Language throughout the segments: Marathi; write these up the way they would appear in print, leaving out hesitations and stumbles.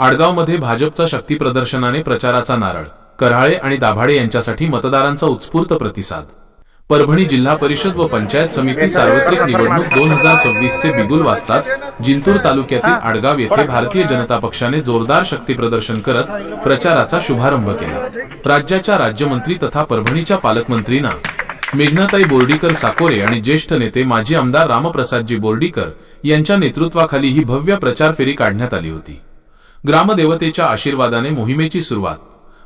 आडगावमध्ये भाजपचा शक्ती प्रदर्शनाने प्रचाराचा नारळ, कराळे आणि दाभाडे यांच्यासाठी मतदारांचा उत्स्फूर्त प्रतिसाद। परभणी जिल्हा परिषद व पंचायत समिती सार्वत्रिक निवडणूक 2026 चे बिगुल वाजताच जिंतूर तालुक्यातील आडगाव येथे भारतीय जनता पक्षाने जोरदार शक्ती प्रदर्शन करत प्रचाराचा शुभारंभ केला। राज्याच्या राज्यमंत्री तथा परभणीच्या पालकमंत्रीना मेघनाताई बोर्डीकर साकोरे आणि ज्येष्ठ नेते माजी आमदार रामप्रसादजी बोर्डीकर यांच्या नेतृत्वाखाली ही भव्य प्रचार फेरी काढण्यात आली होती। ग्रामदेवतेच्या आशीर्वादाने मोहिमेची सुरुवात।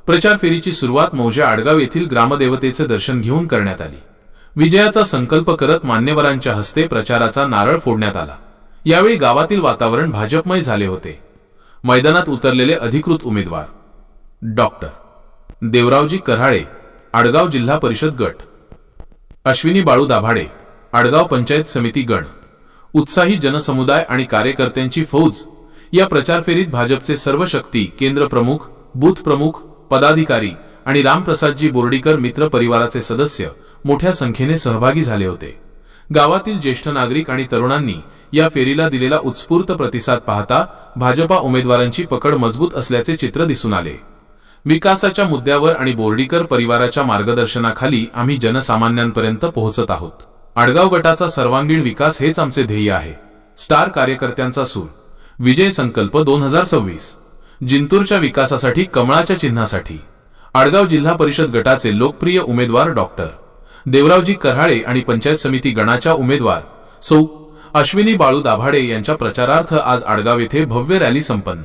प्रचार फेरीची सुरुवात मौजे आडगाव येथील ग्रामदेवतेचे दर्शन घेऊन करण्यात आली। विजयाचा संकल्प करत मान्यवरांच्या हस्ते प्रचाराचा नारळ फोडण्यात आला। यावेळी गावातील वातावरण भाजपमय झाले होते। मैदानात उतरलेले अधिकृत उमेदवार डॉक्टर देवरावजी कराळे, आडगाव जिल्हा परिषद गट, अश्विनी बाळू दाभाडे, आडगाव पंचायत समिती गण, उत्साही जनसमुदाय आणि कार्यकर्त्यांची फौज। या प्रचार फेरीत भाजपचे सर्व शक्ती केंद्र प्रमुख, बूथ प्रमुख, पदाधिकारी आणि रामप्रसादजी बोर्डीकर मित्र परिवाराचे सदस्य मोठ्या संख्येने सहभागी झाले होते। गावातील ज्येष्ठ नागरिक आणि तरुणांनी या फेरीला दिलेला उत्स्फूर्त प्रतिसाद पाहता भाजपा उमेदवारांची पकड मजबूत असल्याचे चित्र दिसून आले। विकासाच्या मुद्द्यावर आणि बोर्डीकर परिवाराच्या मार्गदर्शनाखाली आम्ही जनसामान्यांपर्यंत पोहोचत आहोत। आडगाव गटाचा सर्वांगीण विकास हेच आमचे ध्येय आहे। स्टार कार्यकर्त्यांचा सूर, विजय संकल्प 2026। जिंतूरच्या विकासासाठी कमळाच्या चिन्हासाठी आडगाव जिल्हा परिषद गटाचे लोकप्रिय उमेदवार डॉक्टर देवरावजी कराळे आणि पंचायत समिती गणाच्या उमेदवार सौ. अश्विनी बाळू दाभाडे यांच्या प्रचारार्थ आज आडगाव येथे भव्य रॅली संपन्न।